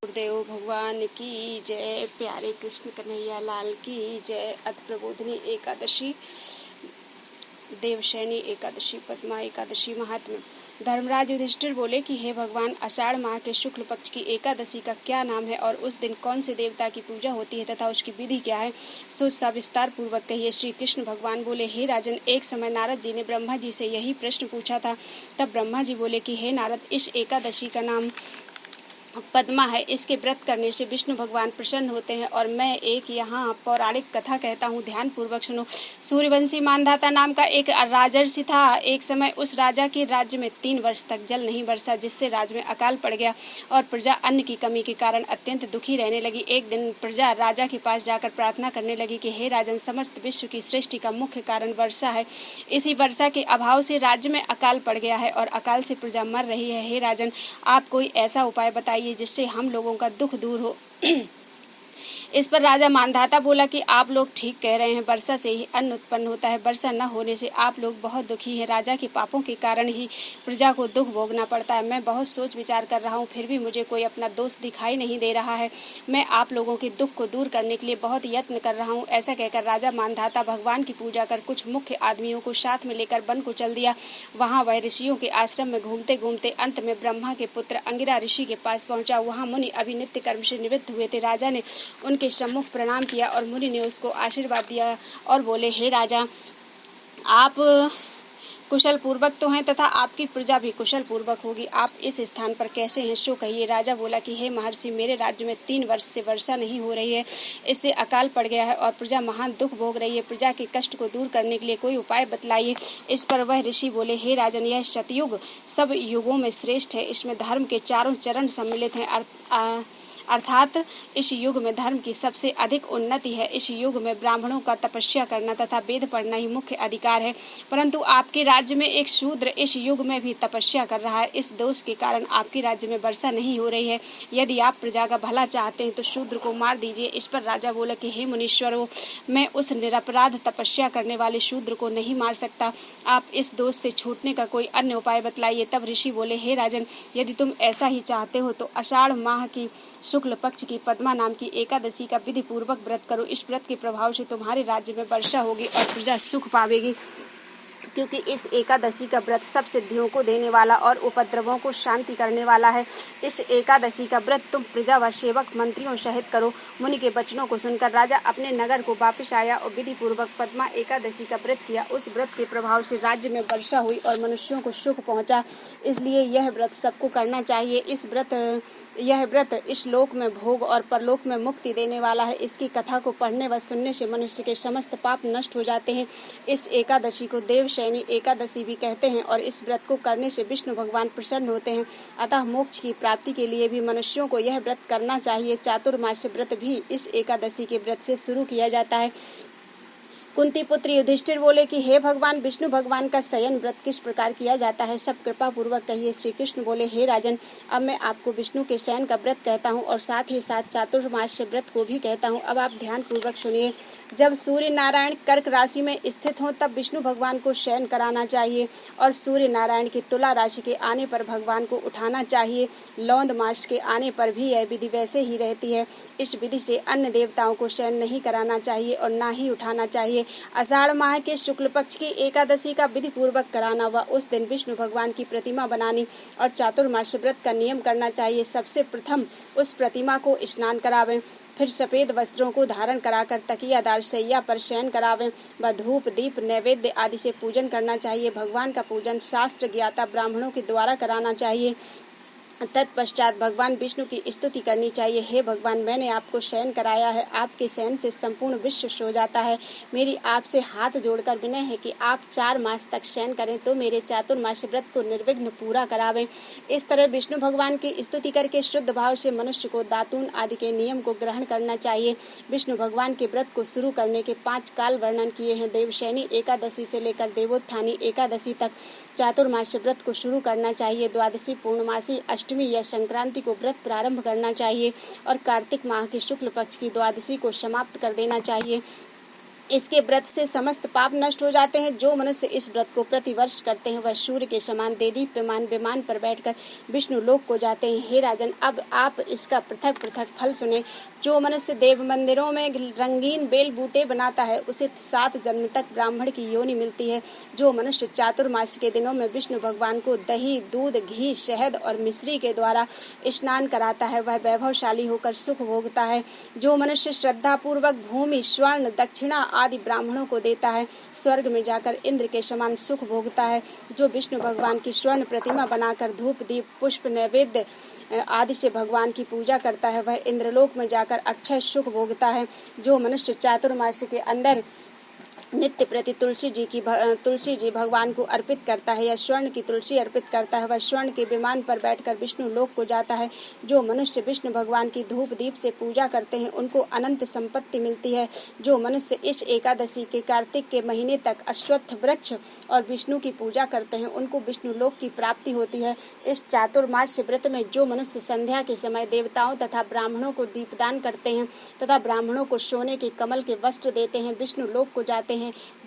गुरुदेव भगवान की जय। प्यारे कृष्ण कन्हैया लाल की जय। अथ प्रबोधिनी एकादशी, देवशैनी एकादशी, पद्मा एकादशी महात्म्य। धर्मराज युधिष्ठिर बोले कि हे भगवान, आषाढ़ माह के शुक्ल पक्ष की एकादशी का क्या नाम है और उस दिन कौन से देवता की पूजा होती है तथा उसकी विधि क्या है, सो सविस्तार पूर्वक कहिए। श्री कृष्ण भगवान बोले, हे राजन, एक समय नारद जी ने ब्रह्मा जी से यही प्रश्न पूछा था। तब ब्रह्मा जी बोले कि हे नारद, इस एकादशी का नाम पद्मा है। इसके व्रत करने से विष्णु भगवान प्रसन्न होते हैं और मैं एक यहाँ पौराणिक कथा कहता हूँ, ध्यान पूर्वक सुनो। सूर्यवंशी मानधाता नाम का एक राजर्षि था। एक समय उस राजा के राज्य में 3 वर्ष तक जल नहीं बरसा, जिससे राज्य में अकाल पड़ गया और प्रजा अन्न की कमी के कारण अत्यंत दुखी रहने लगी। एक दिन प्रजा राजा के पास जाकर प्रार्थना करने लगी कि हे राजन, समस्त विश्व की सृष्टि का मुख्य कारण वर्षा है। इसी वर्षा के अभाव से राज्य में अकाल पड़ गया है और अकाल से प्रजा मर रही है। हे राजन, आप कोई ऐसा उपाय बताइए जिससे हम लोगों का दुख दूर हो। इस पर राजा मानधाता बोला कि आप लोग ठीक कह रहे हैं, वर्षा से ही अन्न उत्पन्न होता है। वर्षा न होने से आप लोग बहुत दुखी हैं। राजा के पापों के कारण ही प्रजा को दुख भोगना पड़ता है। मैं बहुत सोच विचार कर रहा हूँ, फिर भी मुझे कोई अपना दोष दिखाई नहीं दे रहा है। मैं आप लोगों के दुख को दूर करने के लिए बहुत यत्न कर रहा हूँ। ऐसा कहकर राजा मानधाता भगवान की पूजा कर कुछ मुख्य आदमियों को साथ में लेकर वन को चल दिया। वहाँ वह ऋषियों के आश्रम में घूमते घूमते अंत में ब्रह्मा के पुत्र अंगिरा ऋषि के पास पहुंचा। वहाँ मुनि अभी नित्य कर्म से निवृत्त हुए थे। राजा ने उनके सम्मुख प्रणाम किया और मुनि ने उसको आशीर्वाद दिया और बोले, हे राजा, आप कुशल पूर्वक तो हैं तथा आपकी प्रजा भी कुशल पूर्वक होगी। आप इस स्थान पर कैसे हैं, सो कहिए। राजा बोला कि हे महर्षि, मेरे राज्य में 3 वर्ष से वर्षा नहीं हो रही है। इससे अकाल पड़ गया है और प्रजा महान दुख भोग रही है। प्रजा के कष्ट को दूर करने के लिए कोई उपाय बतलाइए। इस पर वह ऋषि बोले, हे राजन, यह सतयुग सब युगों में श्रेष्ठ है। इसमें धर्म के चारों चरण सम्मिलित हैं, अर्थात इस युग में धर्म की सबसे अधिक उन्नति है। इस युग में ब्राह्मणों का तपस्या करना तथा वेद पढ़ना ही मुख्य अधिकार है, परंतु आपके राज्य में एक शूद्र इस युग में भी तपस्या कर रहा है। इस दोष के कारण आपके राज्य में वर्षा नहीं हो रही है। यदि आप प्रजा का भला चाहते हैं तो शूद्र को मार दीजिए। इस पर राजा बोला कि हे मुनीश्वरों, मैं उस निरपराध तपस्या करने वाले शूद्र को नहीं मार सकता। आप इस दोष से छूटने का कोई अन्य उपाय बतलाइए। तब ऋषि बोले, हे राजन, यदि तुम ऐसा ही चाहते हो तो आषाढ़ माह की शुक्ल पक्ष की पद्मा नाम की एकादशी का विधि पूर्वक व्रत करो। इस व्रत के प्रभाव से तुम्हारे राज्य में वर्षा होगी और प्रजा सुख पावेगी, क्योंकि इस एकादशी का व्रत सब सिद्धियों को देने वाला और उपद्रवों को शांति करने वाला है। इस एकादशी का व्रत तुम प्रजा व सेवक मंत्रियों सहित करो। मुनि के वचनों को सुनकर राजा अपने नगर को वापस आया और विधि पूर्वक पद्मा एकादशी का व्रत किया। उस व्रत के प्रभाव से राज्य में वर्षा हुई और मनुष्यों को सुख पहुंचा। इसलिए यह व्रत सबको करना चाहिए। यह व्रत इस लोक में भोग और परलोक में मुक्ति देने वाला है। इसकी कथा को पढ़ने व सुनने से मनुष्य के समस्त पाप नष्ट हो जाते हैं। इस एकादशी को देवशैनी एकादशी भी कहते हैं और इस व्रत को करने से विष्णु भगवान प्रसन्न होते हैं। अतः मोक्ष की प्राप्ति के लिए भी मनुष्यों को यह व्रत करना चाहिए। चातुर्मास्य व्रत भी इस एकादशी के व्रत से शुरू किया जाता है। कुंती पुत्र युधिष्ठिर बोले कि हे भगवान, विष्णु भगवान का शयन व्रत किस प्रकार किया जाता है, सब कृपा पूर्वक कहिए। श्री कृष्ण बोले, हे राजन, अब मैं आपको विष्णु के शयन का व्रत कहता हूँ और साथ ही साथ चातुर्मास्य व्रत को भी कहता हूँ। अब आप ध्यान पूर्वक सुनिए। जब सूर्य नारायण कर्क राशि में स्थित हों तब विष्णु भगवान को शयन कराना चाहिए और सूर्य नारायण की तुला राशि के आने पर भगवान को उठाना चाहिए। लौंद मास के आने पर भी यह विधि वैसे ही रहती है। इस विधि से अन्य देवताओं को शयन नहीं कराना चाहिए और न ही उठाना चाहिए। आषाढ़ माह के शुक्ल पक्ष की एकादशी का विधि पूर्वक कराना व उस दिन विष्णु भगवान की प्रतिमा बनानी और चातुर्मास्य व्रत का नियम करना चाहिए। सबसे प्रथम उस प्रतिमा को स्नान करावें, फिर सफेद वस्त्रों को धारण कराकर तकियादार शैया पर शयन करावें व धूप दीप नैवेद्य आदि से पूजन करना चाहिए। भगवान का पूजन शास्त्र ज्ञाता ब्राह्मणों के द्वारा कराना चाहिए। तत्पश्चात भगवान विष्णु की स्तुति करनी चाहिए। हे भगवान, मैंने आपको शयन कराया है। आपके शयन से संपूर्ण विश्व सो जाता है। मेरी आपसे हाथ जोड़कर विनय है कि आप 4 मास तक शयन करें तो मेरे चातुर्मास्य व्रत को निर्विघ्न पूरा करावें। इस तरह विष्णु भगवान की स्तुति करके शुद्ध भाव से मनुष्य को दातून आदि के नियम को ग्रहण करना चाहिए। विष्णु भगवान के व्रत को शुरू करने के 5 काल वर्णन किए हैं। देवशैनी एकादशी से लेकर देवोत्थानी एकादशी तक चातुर्मास्य व्रत को शुरू करना चाहिए। द्वादशी, पूर्णमासी, अष्टमी या संक्रांति को व्रत प्रारंभ करना चाहिए और कार्तिक माह के शुक्ल पक्ष की द्वादशी को समाप्त कर देना चाहिए। इसके व्रत से समस्त पाप नष्ट हो जाते हैं। जो मनुष्य इस व्रत को प्रतिवर्ष करते हैं वह सूर्य के समान देदीप्यमान विमान पर बैठकर विष्णु लोक को जाते हैं। हे राजन, अब आप इसका पृथक पृथक फल सुने। जो मनुष्य देव मंदिरों में रंगीन बेल बूटे बनाता है उसे 7 जन्म तक ब्राह्मण की योनि मिलती है। जो मनुष्य चातुर्मास के दिनों में विष्णु भगवान को दही, दूध, घी, शहद और मिश्री के द्वारा स्नान कराता है वह वैभवशाली होकर सुख भोगता है। जो मनुष्य श्रद्धा पूर्वक भूमि, स्वर्ण, दक्षिणा आदि ब्राह्मणों को देता है स्वर्ग में जाकर इंद्र के समान सुख भोगता है। जो विष्णु भगवान की स्वर्ण प्रतिमा बनाकर धूप, दीप, पुष्प, नैवेद्य आदि से भगवान की पूजा करता है वह इंद्रलोक में जाकर अक्षय सुख भोगता है। जो मनुष्य चातुर्मास के अंदर नित्य प्रति तुलसी जी भगवान को अर्पित करता है या स्वर्ण की तुलसी अर्पित करता है वह स्वर्ण के विमान पर बैठकर विष्णु लोक को जाता है। जो मनुष्य विष्णु भगवान की धूप दीप से पूजा करते हैं उनको अनंत संपत्ति मिलती है। जो मनुष्य इस एकादशी के कार्तिक के महीने तक अश्वत्थ वृक्ष और विष्णु की पूजा करते हैं उनको विष्णु लोक की प्राप्ति होती है। इस चातुर्मास व्रत में जो मनुष्य संध्या के समय देवताओं तथा ब्राह्मणों को दीपदान करते हैं तथा ब्राह्मणों को सोने के कमल के वस्त्र देते हैं विष्णु लोक को जाते हैं।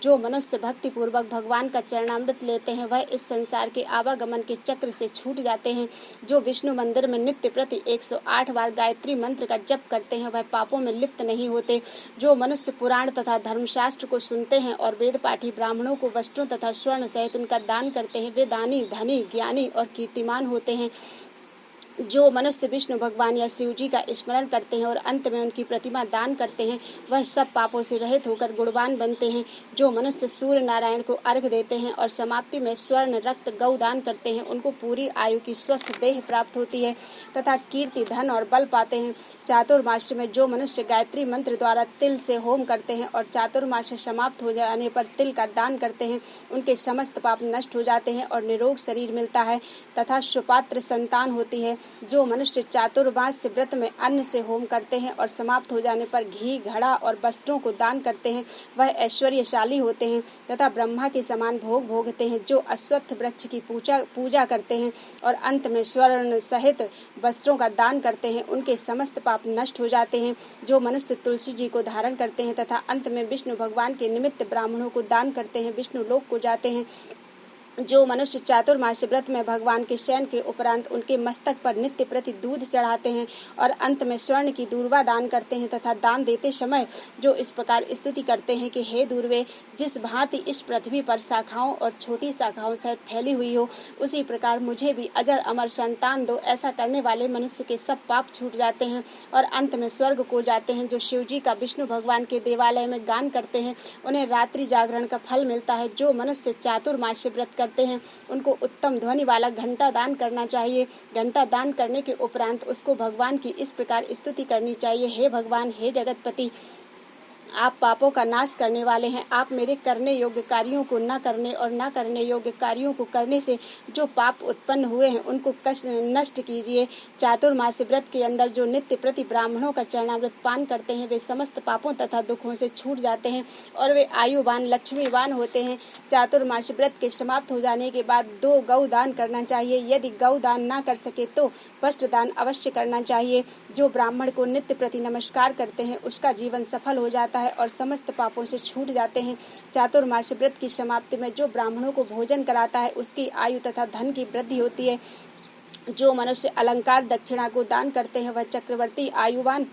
जो मनुष्य भक्ति पूर्वक भगवान का चरणामृत लेते हैं वह इस संसार के आवागमन के चक्र से छूट जाते हैं। जो विष्णु मंदिर में नित्य प्रति 108 बार गायत्री मंत्र का जप करते हैं वह पापों में लिप्त नहीं होते। जो मनुष्य पुराण तथा धर्मशास्त्र को सुनते हैं और वेद पाठी ब्राह्मणों को वस्त्रों तथा स्वर्ण सहित उनका दान करते हैं वे दानी, धनी, ज्ञानी और कीर्तिमान होते हैं। जो मनुष्य विष्णु भगवान या शिव जी का स्मरण करते हैं और अंत में उनकी प्रतिमा दान करते हैं वह सब पापों से रहित होकर गुणवान बनते हैं। जो मनुष्य सूर्य नारायण को अर्घ देते हैं और समाप्ति में स्वर्ण, रक्त, गौ दान करते हैं उनको पूरी आयु की स्वस्थ देह प्राप्त होती है तथा कीर्ति, धन और बल पाते हैं। चातुर्मास में जो मनुष्य गायत्री मंत्र द्वारा तिल से होम करते हैं और चातुर्मास समाप्त हो जाने पर तिल का दान करते हैं उनके समस्त पाप नष्ट हो जाते हैं और निरोग शरीर मिलता है तथा सुपात्र संतान होती है। जो मनुष्य चातुर्मास व्रत में अन्न से होम करते हैं और समाप्त हो जाने पर घी, घड़ा और वस्त्रों को दान करते हैं वह ऐश्वर्यशाली होते हैं तथा ब्रह्मा के समान भोग भोगते हैं। जो अश्वत्थ वृक्ष की पूजा करते हैं और अंत में स्वर्ण सहित वस्त्रों का दान करते हैं उनके समस्त पाप नष्ट हो जाते हैं। जो मनुष्य तुलसी जी को धारण करते हैं तथा अंत में विष्णु भगवान के निमित्त ब्राह्मणों को दान करते हैं विष्णु लोक को जाते हैं। जो मनुष्य चातुर्मास व्रत में भगवान के शयन के उपरांत उनके मस्तक पर नित्य प्रति दूध चढ़ाते हैं और अंत में स्वर्ण की दूर्वा दान करते हैं तथा दान देते समय जो इस प्रकार स्तुति करते हैं कि हे दूर्वे, जिस भांति इस पृथ्वी पर शाखाओं और छोटी शाखाओं सहित फैली हुई हो उसी प्रकार मुझे भी अजर अमर संतान दो। ऐसा करने वाले मनुष्य के सब पाप छूट जाते हैं और अंत में स्वर्ग को जाते हैं। जो शिव जी का विष्णु भगवान के देवालय में गान करते हैं उन्हें रात्रि जागरण का फल मिलता है। जो मनुष्य चातुर्मास व्रत करते हैं उनको उत्तम ध्वनि वाला घंटा दान करना चाहिए। घंटा दान करने के उपरांत उसको भगवान की इस प्रकार स्तुति करनी चाहिए, हे भगवान, हे जगतपति, आप पापों का नाश करने वाले हैं। आप मेरे करने योग्य कार्यों को न करने और न करने योग्य कार्यों को करने से जो पाप उत्पन्न हुए हैं उनको नष्ट कीजिए। चातुर्मास व्रत के अंदर जो नित्य प्रति ब्राह्मणों का चरणामृत पान करते हैं वे समस्त पापों तथा दुखों से छूट जाते हैं और वे आयुवान, लक्ष्मीवान होते हैं। चातुर्मास व्रत के समाप्त हो जाने के बाद 2 गौ दान करना चाहिए। यदि गौ दान न कर सके तो वस्त्र दान अवश्य करना चाहिए। जो ब्राह्मण को नित्य प्रति नमस्कार करते हैं उसका जीवन सफल हो जाता है और समस्त पापों से छूट जाते हैं। चातुर्मास व्रत की समाप्ति में जो ब्राह्मणों को भोजन कराता है उसकी आयु तथा धन की वृद्धि होती है। जो मनुष्य अलंकार दक्षिणा को दान करते हैं वह चक्रवर्ती, आयुवान,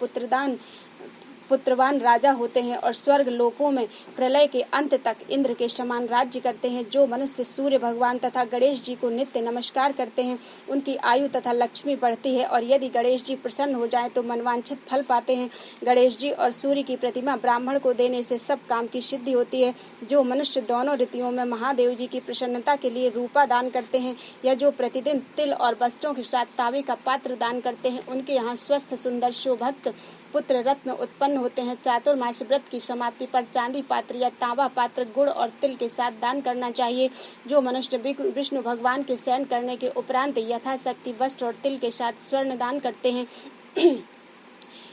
पुत्रवान राजा होते हैं और स्वर्ग लोकों में प्रलय के अंत तक इंद्र के समान राज्य करते हैं। जो मनुष्य सूर्य भगवान तथा गणेश जी को नित्य नमस्कार करते हैं उनकी आयु तथा लक्ष्मी बढ़ती है और यदि गणेश जी प्रसन्न हो जाएं तो मनवांछित फल पाते हैं। गणेश जी और सूर्य की प्रतिमा ब्राह्मण को देने से सब काम की सिद्धि होती है। जो मनुष्य दोनों ऋतुओं में महादेव जी की प्रसन्नता के लिए रूपा दान करते हैं या जो प्रतिदिन तिल और वस्त्रों के साथ तांबे का पात्र दान करते हैं उनके यहाँ स्वस्थ, सुंदर, शोभक्त पुत्र रत्न उत्पन्न होते हैं। चातुर्मास व्रत की समाप्ति पर चांदी पात्र या तांबा पात्र गुड़ और तिल के साथ दान करना चाहिए। जो मनुष्य विष्णु भगवान के शयन करने के उपरांत यथाशक्ति वस्त्र और तिल के साथ स्वर्ण दान करते हैं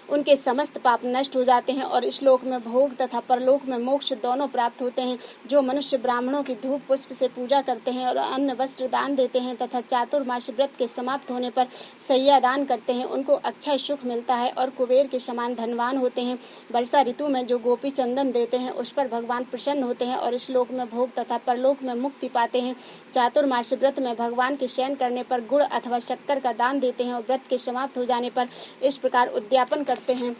उनके समस्त पाप नष्ट हो जाते हैं और इस लोक में भोग तथा परलोक में मोक्ष दोनों प्राप्त होते हैं। जो मनुष्य ब्राह्मणों की धूप पुष्प से पूजा करते हैं और अन्न वस्त्र दान देते हैं तथा चातुर्मास्य व्रत के समाप्त होने पर सैया दान करते हैं, उनको अक्षय सुख मिलता है और कुबेर के समान धनवान होते हैं। वर्षा ऋतु में जो गोपी चंदन देते हैं उस पर भगवान प्रसन्न होते हैं और इस लोक में भोग तथा परलोक में मुक्ति पाते हैं। चातुर्मास्य व्रत में भगवान के शयन करने पर गुड़ अथवा शक्कर का दान देते हैं और व्रत के समाप्त हो जाने पर इस प्रकार उद्यापन करते हैं।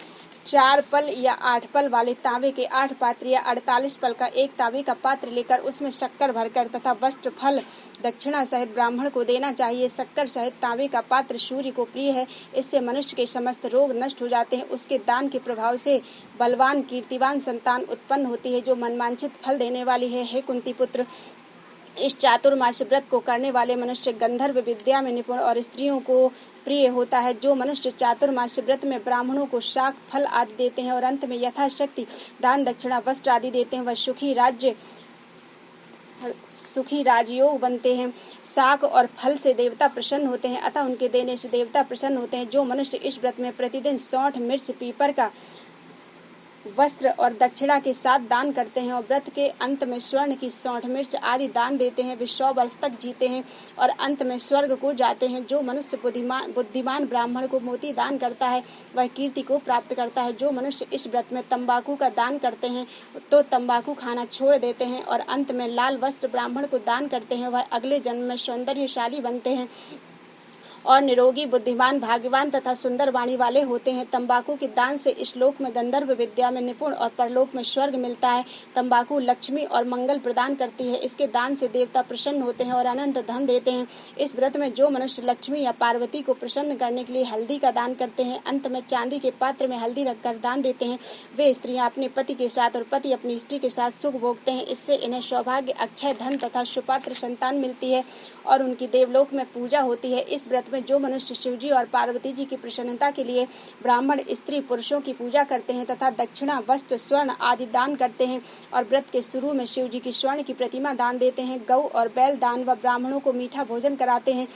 4 पल या 8 पल वाले तांबे के 8 पात्र या 48 पल का एक तांबे का पात्र लेकर उसमें शक्कर भरकर तथा वस्त्र फल दक्षिणा सहित ब्राह्मण को देना चाहिए। शक्कर सहित तांबे का पात्र सूर्य को प्रिय है, इससे मनुष्य के समस्त रोग नष्ट हो जाते हैं। उसके दान के प्रभाव से बलवान कीर्तिवान संतान उत्पन्न होती है जो मनवांछित फल देने वाली है। हे कुंती पुत्र, इस चातुर्मास्य व्रत को करने वाले मनुष्य गंधर्व विद्या में निपुण और स्त्रियों को प्रिय होता है। जो मनुष्य चातुर्मास्य व्रत में ब्राह्मणों को शाक फल आदि देते हैं और अंत में यथाशक्ति दान दक्षिणा वस्त्र आदि देते हैं, वह सुखी राजयोग बनते हैं। शाक और फल से देवता प्रसन्न होते हैं, अतः उनके देने से देवता प्रसन्न होते हैं। जो मनुष्य इस व्रत में प्रतिदिन 60 मिर्च पीपर का वस्त्र और दक्षिणा के साथ दान करते हैं और व्रत के अंत में स्वर्ण की 60 मिर्च आदि दान देते हैं, वे 100 वर्ष तक जीते हैं और अंत में स्वर्ग को जाते हैं। जो मनुष्य बुद्धिमान ब्राह्मण को मोती दान करता है वह कीर्ति को प्राप्त करता है। जो मनुष्य इस व्रत में तंबाकू का दान करते हैं तो तंबाकू खाना छोड़ देते हैं और अंत में लाल वस्त्र ब्राह्मण को दान करते हैं, वह अगले जन्म में सौंदर्यशाली बनते हैं और निरोगी बुद्धिमान भाग्यवान तथा सुंदर वाणी वाले होते हैं। तंबाकू के दान से इस लोक में गंधर्व विद्या में निपुण और परलोक में स्वर्ग मिलता है। तंबाकू लक्ष्मी और मंगल प्रदान करती है, इसके दान से देवता प्रसन्न होते हैं और अनंत धन देते हैं। इस व्रत में जो मनुष्य लक्ष्मी या पार्वती को प्रसन्न करने के लिए हल्दी का दान करते हैं, अंत में चांदी के पात्र में हल्दी रखकर दान देते हैं, वे स्त्रियां अपने पति के साथ और पति अपनी स्त्री के साथ सुख भोगते हैं। इससे इन्हें सौभाग्य, अक्षय धन तथा सुपात्र संतान मिलती है और उनकी देवलोक में पूजा होती है। इस व्रत में जो मनुष्य शिवजी और पार्वती जी की प्रसन्नता के लिए ब्राह्मण स्त्री पुरुषों की पूजा करते हैं तथा दक्षिणा वस्त्र स्वर्ण आदि दान करते हैं और व्रत के शुरू में शिवजी की स्वर्ण की प्रतिमा दान देते हैं, गौ और बैल दान व ब्राह्मणों को मीठा भोजन कराते हैं,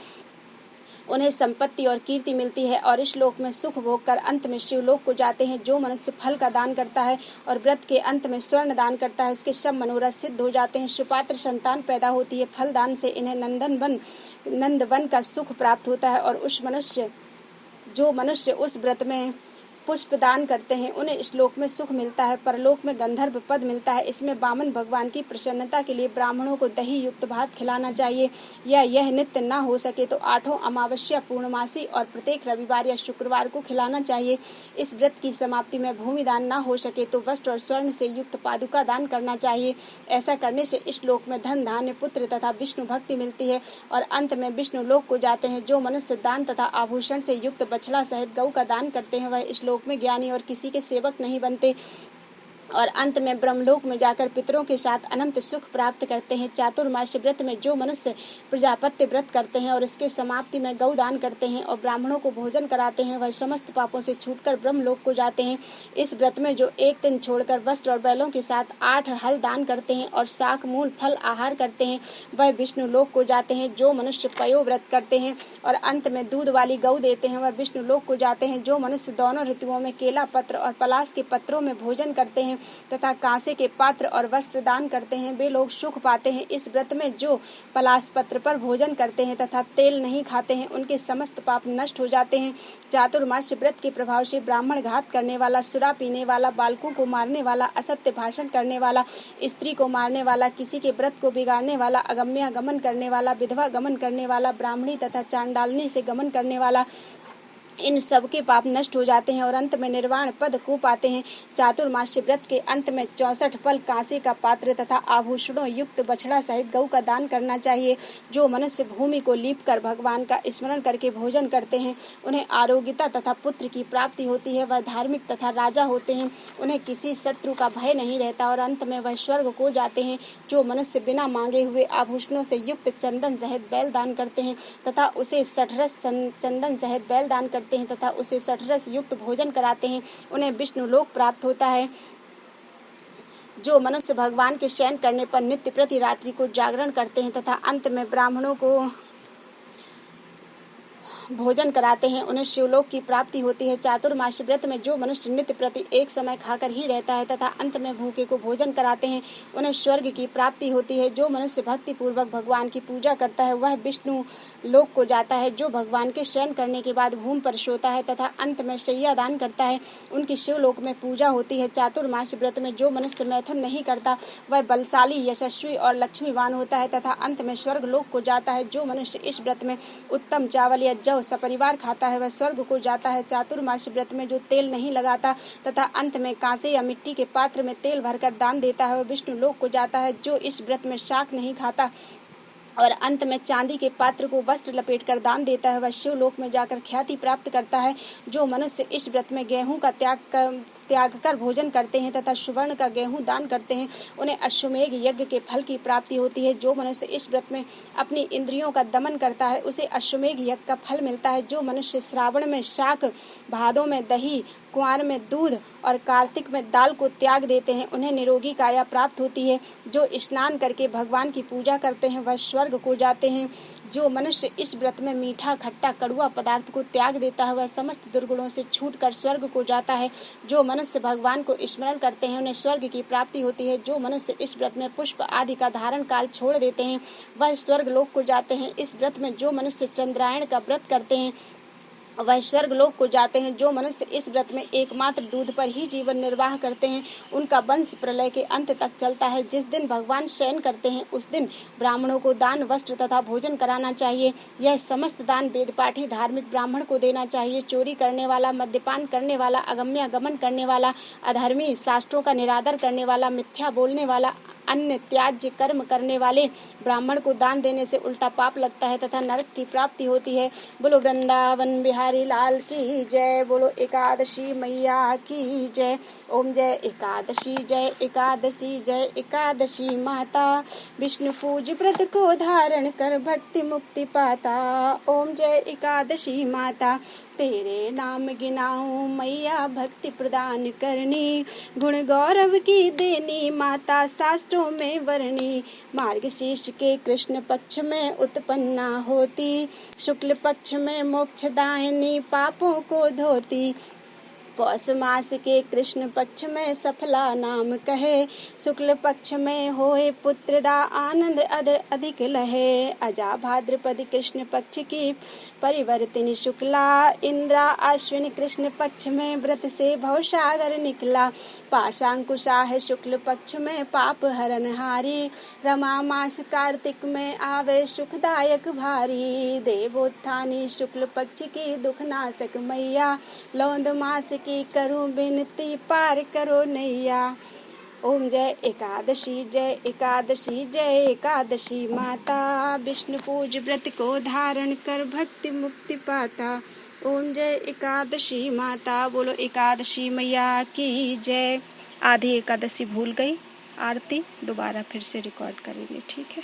उन्हें संपत्ति और कीर्ति मिलती है और इस लोक में सुख भोग कर अंत में शिवलोक को जाते हैं। जो मनुष्य फल का दान करता है और व्रत के अंत में स्वर्ण दान करता है, उसके सब मनोरथ सिद्ध हो जाते हैं, सुपात्र संतान पैदा होती है। फल दान से इन्हें नंदवन का सुख प्राप्त होता है और जो मनुष्य उस व्रत में पुष्प दान करते हैं उन्हें श्लोक में सुख मिलता है, परलोक में गंधर्व पद मिलता है। इसमें वामन भगवान की प्रसन्नता के लिए ब्राह्मणों को दही युक्त भात खिलाना चाहिए या यह नित्य न हो सके तो 8 अमावस्या, पूर्णमासी और प्रत्येक रविवार या शुक्रवार को खिलाना चाहिए। इस व्रत की समाप्ति में भूमि दान न हो सके तो वस्त्र और स्वर्ण से युक्त पादुका दान करना चाहिए। ऐसा करने से इस लोक में धन धान्य पुत्र तथा विष्णु भक्ति मिलती है और अंत में विष्णु लोक को जाते हैं। जो मनुष्य दान तथा आभूषण से युक्त बछड़ा सहित गौ का दान करते हैं वह इस लोक में ज्ञानी और किसी के सेवक नहीं बनते और अंत में ब्रह्मलोक में जाकर पितरों के साथ अनंत सुख प्राप्त करते हैं। चातुर्मास्य व्रत में जो मनुष्य प्रजापत्य व्रत करते हैं और इसके समाप्ति में गौ दान करते हैं और ब्राह्मणों को भोजन कराते हैं, वह समस्त पापों से छूटकर ब्रह्मलोक को जाते हैं। इस व्रत में जो एक दिन छोड़कर वस्त्र और बैलों के साथ 8 हल दान करते हैं और शाक मूल फल आहार करते हैं, वह विष्णु लोक को जाते हैं। जो मनुष्य पयो व्रत करते हैं और अंत में दूध वाली गौ देते हैं, वह विष्णु लोक को जाते हैं। जो मनुष्य दोनों ऋतुओं में केला पत्र और पलाश के पत्रों में भोजन करते हैं तथा कांसे के पात्र और वस्त्र दान करते हैं, वे लोग सुख पाते हैं। इस व्रत में जो पलाश पत्र पर भोजन करते हैं तथा तेल नहीं खाते हैं, उनके समस्त पाप नष्ट हो जाते हैं। चातुर्मास्य व्रत के प्रभाव से ब्राह्मण घात करने वाला, सुरा पीने वाला, बालकों को मारने वाला, असत्य भाषण करने वाला, स्त्री को मारने वाला, किसी के व्रत को बिगाड़ने वाला, अगम्या गमन करने वाला, विधवा गमन करने वाला, ब्राह्मणी तथा चांडालनी से गमन करने वाला, इन सब के पाप नष्ट हो जाते हैं और अंत में निर्वाण पद को पाते हैं। चातुर्मास्य व्रत के अंत में 64 फल, कांसे का पात्र तथा आभूषणों युक्त बछड़ा सहित गौ का दान करना चाहिए। जो मनुष्य भूमि को लीप कर भगवान का स्मरण करके भोजन करते हैं, उन्हें आरोग्यता तथा पुत्र की प्राप्ति होती है, वह धार्मिक तथा राजा होते हैं, उन्हें किसी शत्रु का भय नहीं रहता और अंत में वह स्वर्ग को जाते हैं। जो मनुष्य बिना मांगे हुए आभूषणों से युक्त चंदन सहित बैल दान करते हैं तथा उसे 60 रस चंदन सहित बैल दान करते हैं तथा उसे 60 रस युक्त भोजन कराते हैं, उन्हें विष्णु लोक प्राप्त होता है। जो मनुष्य भगवान के शयन करने पर नित्य प्रति रात्रि को जागरण करते हैं तथा अंत में ब्राह्मणों को भोजन कराते हैं उन्हें शिवलोक की प्राप्ति होती है। चातुर्मास्य व्रत में जो मनुष्य नित्य प्रति एक समय खाकर ही रहता है तथा अंत में भूखे को भोजन कराते हैं उन्हें स्वर्ग की प्राप्ति होती है। जो मनुष्य भक्ति पूर्वक भगवान की पूजा करता है वह विष्णु लोक को जाता है। जो भगवान के शयन करने के बाद भूमि पर सोता है तथा अंत में शय्या दान करता है उनकी शिवलोक में पूजा होती है। चातुर्मास्य व्रत में जो मनुष्य मैथुन नहीं करता वह बलशाली, यशस्वी और लक्ष्मीवान होता है तथा अंत में स्वर्ग लोक को जाता है। जो मनुष्य इस व्रत में उत्तम चावल या जौ सपरिवार खाता है वह स्वर्ग को जाता है। चातुर्मास्य व्रत में जो तेल नहीं लगाता तथा अंत में कांसे या मिट्टी के पात्र में तेल भरकर दान देता है वह विष्णु लोक को जाता है। जो इस व्रत में शाक नहीं खाता और अंत में चांदी के पात्र को वस्त्र लपेटकर दान देता है वह शिवलोक में जाकर ख्याति प्राप्त करता है। जो मनुष्य इस व्रत में गेहूं का त्याग कर भोजन करते हैं तथा सुवर्ण का गेहूं दान करते हैं उन्हें अश्वमेघ यज्ञ के फल की प्राप्ति होती है। जो मनुष्य इस व्रत में अपनी इंद्रियों का दमन करता है उसे अश्वमेघ यज्ञ का फल मिलता है। जो मनुष्य श्रावण में शाक, भादों में दही, कुंवार में दूध और कार्तिक में दाल को त्याग देते हैं उन्हें निरोगी काया प्राप्त होती है। जो स्नान करके भगवान की पूजा करते हैं वह स्वर्ग को जाते हैं। जो मनुष्य इस व्रत में मीठा, खट्टा, कड़वा पदार्थ को त्याग देता है वह समस्त दुर्गुणों से छूटकर स्वर्ग को जाता है। जो मनुष्य भगवान को स्मरण करते हैं उन्हें स्वर्ग की प्राप्ति होती है। जो मनुष्य इस व्रत में पुष्प आदि का धारण काल छोड़ देते हैं वह स्वर्ग लोक को जाते हैं। इस व्रत में जो मनुष्य चंद्रायण का व्रत करते हैं वह स्वर्ग लोक को जाते हैं। जो मनुष्य इस व्रत में एकमात्र दूध पर ही जीवन निर्वाह करते हैं उनका वंश प्रलय के अंत तक चलता है। जिस दिन भगवान शयन करते हैं उस दिन ब्राह्मणों को दान, वस्त्र तथा भोजन कराना चाहिए। यह समस्त दान वेदपाठी धार्मिक ब्राह्मण को देना चाहिए। चोरी करने वाला, मद्यपान करने वाला, अगम्यागमन करने वाला, अधर्मी, शास्त्रों का निरादर करने वाला, मिथ्या बोलने वाला, अन्य त्याज्य कर्म करने वाले ब्राह्मण को दान देने से उल्टा पाप लगता है तथा नरक की प्राप्ति होती है। बोलो वृंदावन बिहारी लाल की जय। बोलो एकादशी मैया की जय। ओम जय एकादशी, जय एकादशी, जय एकादशी माता। विष्णु पूज व्रत को धारण कर भक्ति मुक्ति पाता। ओम जय एकादशी माता, तेरे नाम गिनाऊं मैया भक्ति प्रदान करनी। गुण गौरव की देनी माता शास्त्रों में वर्णी। मार्गशीर्ष के कृष्ण पक्ष में उत्पन्ना होती, शुक्ल पक्ष में मोक्षदायिनी पापों को धोती। पौष मास के कृष्ण पक्ष में सफला नाम कहे, शुक्ल पक्ष में होए पुत्रदा आनंद अधिक लहे। अजा भाद्रपद कृष्ण पक्ष की परिवर्तिनी शुक्ला, इंद्रा अश्विन कृष्ण पक्ष में व्रत से भवसागर निकला। पाशांकुशा है शुक्ल पक्ष में पाप हरनहारी, रमा मास कार्तिक में आवे सुखदायक भारी। देवोत्थानी शुक्ल पक्ष की दुखनाशक मैया, लौंद मास की करूं बिनती पार करो नैया। ओम जय एकादशी, जय एकादशी, जय एकादशी माता। विष्णु पूज व्रत को धारण कर भक्ति मुक्ति पाता। ओम जय एकादशी माता। बोलो एकादशी मैया की जय। आधी एकादशी भूल गई, आरती दोबारा फिर से रिकॉर्ड करेंगे, ठीक है।